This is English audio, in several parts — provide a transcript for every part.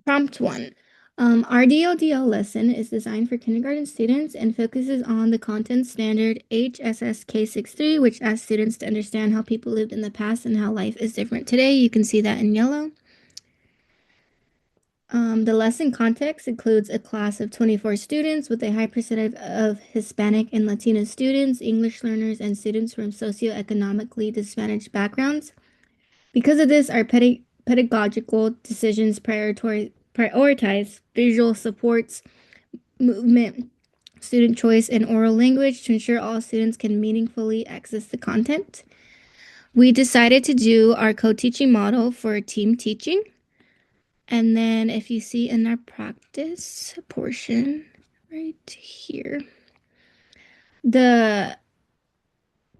Prompt 1. Our DODL lesson is designed for kindergarten students and focuses on the content standard HSSK63, which asks students to understand how people lived in the past and how life is different today. You can see that in yellow. The lesson context includes a class of 24 students with a high percentage of Hispanic and Latino students, English learners, and students from socioeconomically disadvantaged backgrounds. Because of this, our pedagogical decisions prioritize visual supports, movement, student choice, and oral language to ensure all students can meaningfully access the content. We decided to do our co-teaching model for team teaching. And then if you see in our practice portion right here, the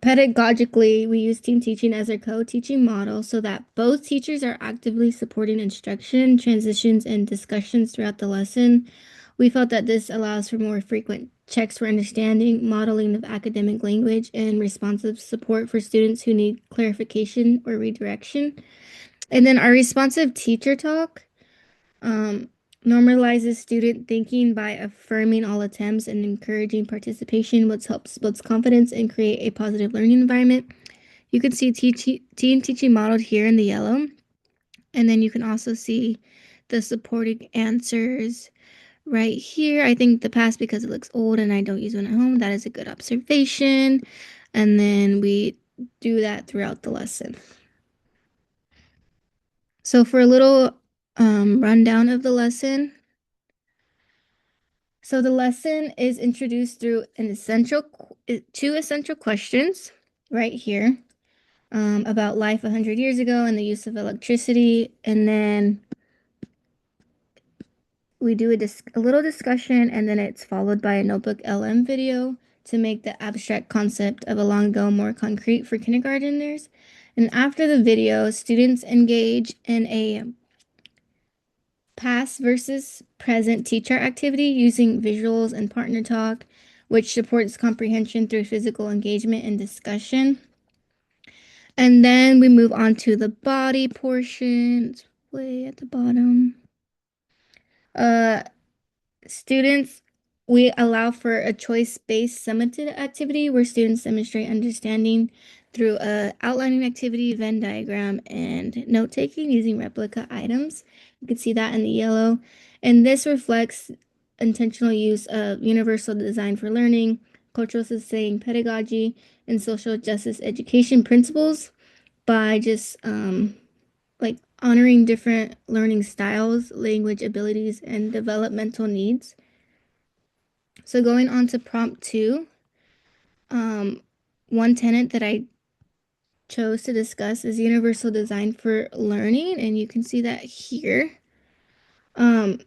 pedagogically, we use team teaching as our co-teaching model so that both teachers are actively supporting instruction, transitions, and discussions throughout the lesson. We felt that this allows for more frequent checks for understanding, modeling of academic language, and responsive support for students who need clarification or redirection. And then our responsive teacher talk um, normalizes student thinking by affirming all attempts and encouraging participation, which helps build confidence and create a positive learning environment. You can see teen teaching modeled here in the yellow, and then you can also see the supporting answers right here. I think the past because it looks old and I don't use one at home. That is a good observation. And then we do that throughout the lesson. So for a little rundown of the lesson, so the lesson is introduced through two essential questions right here about life 100 years ago and the use of electricity. And then we do a little discussion, and then it's followed by a Notebook LM video to make the abstract concept of a long ago more concrete for kindergarteners. And after the video, students engage in a past versus present teacher activity using visuals and partner talk, which supports comprehension through physical engagement and discussion. And then we move on to the body portion. It's way at the bottom. Uh, Students, we allow for a choice-based summative activity where students demonstrate understanding through a outlining activity, Venn diagram, and note-taking using replica items. You can see that in the yellow. And this reflects intentional use of universal design for learning, cultural sustaining pedagogy, and social justice education principles by just like honoring different learning styles, language abilities, and developmental needs. So going on to prompt 2, um, one tenet that I chose to discuss is universal design for learning, and you can see that here. Um,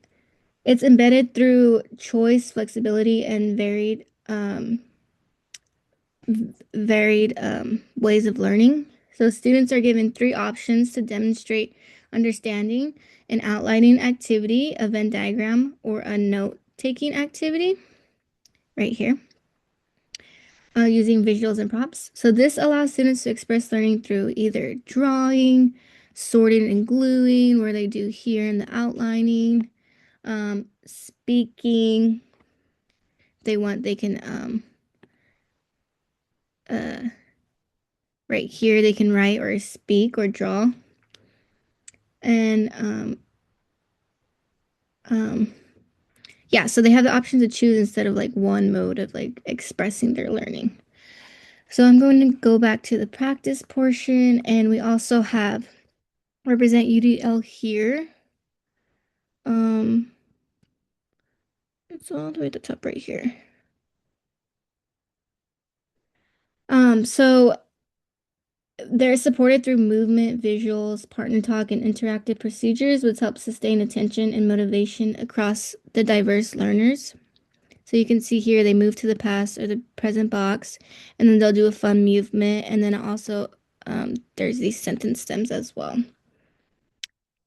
it's embedded through choice, flexibility, and varied ways of learning. So students are given 3 options to demonstrate understanding: an outlining activity, a Venn diagram, or a note-taking activity right here. Using visuals and props. So this allows students to express learning through either drawing, sorting and gluing, where they do here in the outlining, speaking. If they want, they can uh, right here, they can write or speak or draw. And um, yeah, so they have the option to choose instead of like one mode of like expressing their learning. So I'm going to go back to the practice portion, and we also have represent UDL here. Um, it's all the way at the top right here. So they're supported through movement, visuals, partner talk, and interactive procedures, which help sustain attention and motivation across the diverse learners. So you can see here they move to the past or the present box, and then they'll do a fun movement, and then also there's these sentence stems as well.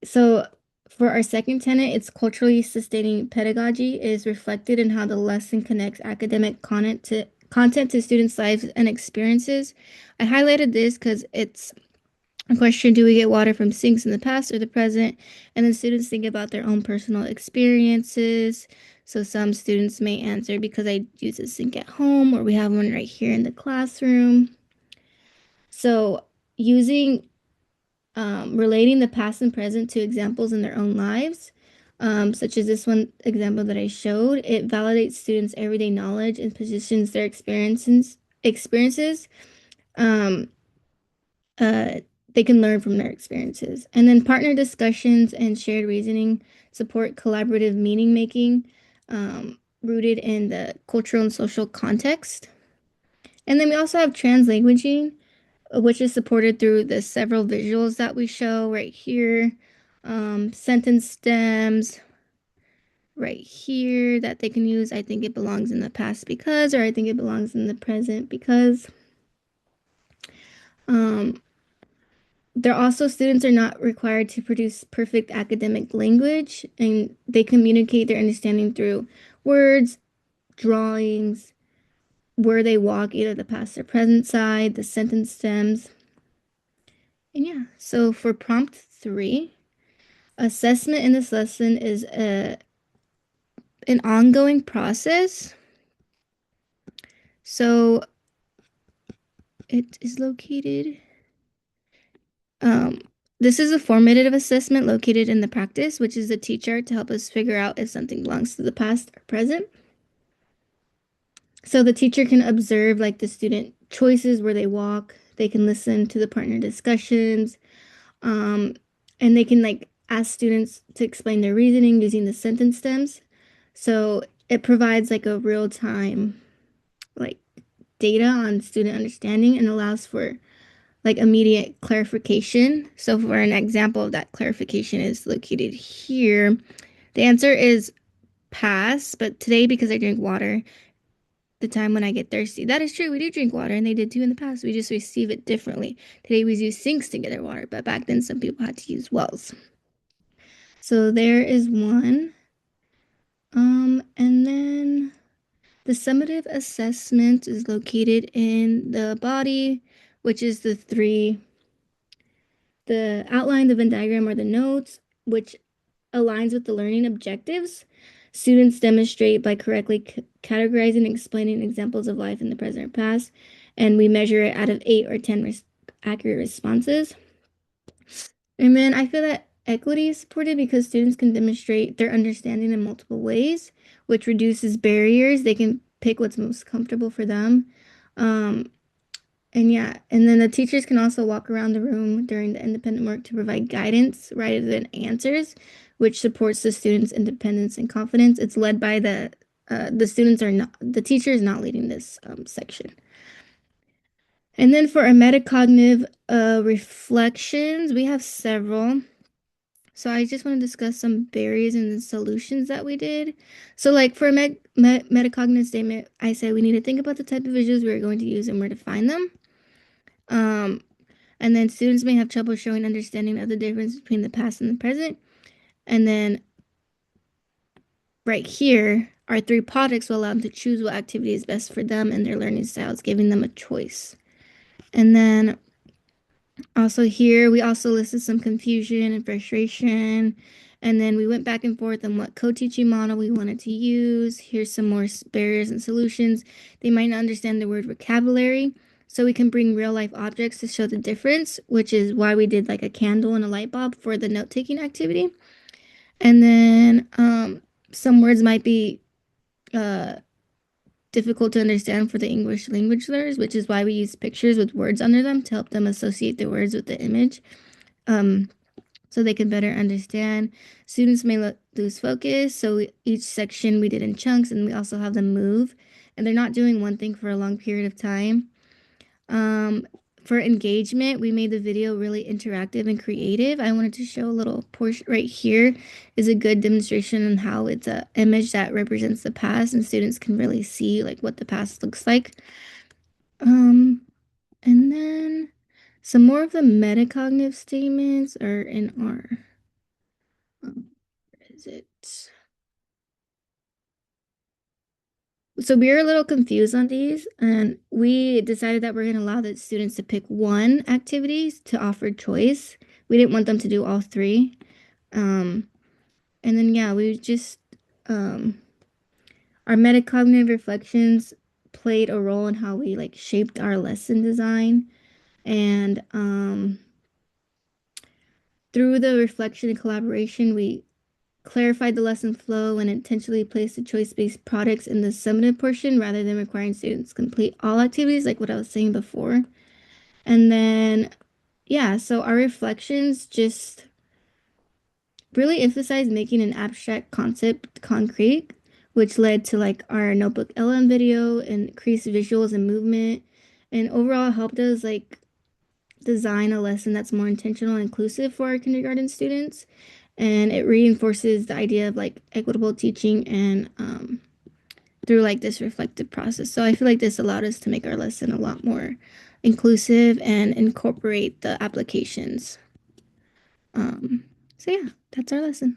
So for our second tenet, it's culturally sustaining pedagogy is reflected in how the lesson connects academic content to students' lives and experiences. I highlighted this because it's A question, do we get water from sinks in the past or the present? And then students think about their own personal experiences. So some students may answer because I use a sink at home, or we have one right here in the classroom. So using relating the past and present to examples in their own lives, such as this one example that I showed, it validates students' everyday knowledge and positions their experiences. Um, uh, they can learn from their experiences. And then partner discussions and shared reasoning support collaborative meaning making, rooted in the cultural and social context. And then we also have translanguaging, which is supported through the several visuals that we show right here. Sentence stems right here that they can use. I think it belongs in the past because, or I think it belongs in the present because. Um, They're also students are not required to produce perfect academic language, and they communicate their understanding through words, drawings, where they walk, either the past or present side, the sentence stems. And yeah, so for prompt 3, assessment in this lesson is an ongoing process. So it is located. Um, this is a formative assessment located in the practice, which is a teacher to help us figure out if something belongs to the past or present. So the teacher can observe like the student choices where they walk. They can listen to the partner discussions, um, and they can like ask students to explain their reasoning using the sentence stems. So it provides like a real time like data on student understanding and allows for like immediate clarification. So for an example of that clarification is located here. The answer is pass, but today because I drink water, the time when I get thirsty. That is true. We do drink water, and they did too in the past. We just receive it differently. Today we use sinks to get our water, but back then some people had to use wells. So there is one. And then the summative assessment is located in the body, which is the outline, the Venn diagram, or the notes, which aligns with the learning objectives. Students demonstrate by correctly categorizing and explaining examples of life in the present or past, and we measure it out of 8 or 10 accurate responses. And then I feel that equity is supported because students can demonstrate their understanding in multiple ways, which reduces barriers. They can pick what's most comfortable for them. Um, and yeah, and then the teachers can also walk around the room during the independent work to provide guidance rather than answers, which supports the students' independence and confidence. It's led by the students are not the teacher is not leading this section. And then for our metacognitive reflections, we have several. So I just want to discuss some barriers and the solutions that we did. So like for a metacognitive statement, I said we need to think about the type of visuals we're going to use and where to find them. Um, And then students may have trouble showing understanding of the difference between the past and the present. And then right here, our 3 products will allow them to choose what activity is best for them and their learning styles, giving them a choice. And then also here, we also listed some confusion and frustration. And then we went back and forth on what co-teaching model we wanted to use. Here's some more barriers and solutions. They might not understand the word vocabulary. So we can bring real life objects to show the difference, which is why we did like a candle and a light bulb for the note-taking activity. And then some words might be uh, difficult to understand for the English language learners, which is why we use pictures with words under them to help them associate the words with the image, um, so they can better understand. Students may lose focus, so each section we did in chunks, and we also have them move, and they're not doing one thing for a long period of time. Um, for engagement, we made the video really interactive and creative. I wanted to show a little portion right here is a good demonstration on how it's an image that represents the past and students can really see like what the past looks like. Um, and then some more of the metacognitive statements are in our, where is it? So we were a little confused on these, and we decided that we're going to allow the students to pick one activity to offer choice. We didn't want them to do all three. Um, and then yeah, we just um, our metacognitive reflections played a role in how we like shaped our lesson design, and through the reflection and collaboration, we clarified the lesson flow and intentionally placed the choice-based products in the summative portion rather than requiring students complete all activities, like what I was saying before. And then, yeah, so our reflections just really emphasized making an abstract concept concrete, which led to like our notebook LM video and increased visuals and movement, and overall helped us like design a lesson that's more intentional and inclusive for our kindergarten students. And it reinforces the idea of like equitable teaching and through like this reflective process. So I feel like this allowed us to make our lesson a lot more inclusive and incorporate the applications. Um, so yeah, that's our lesson.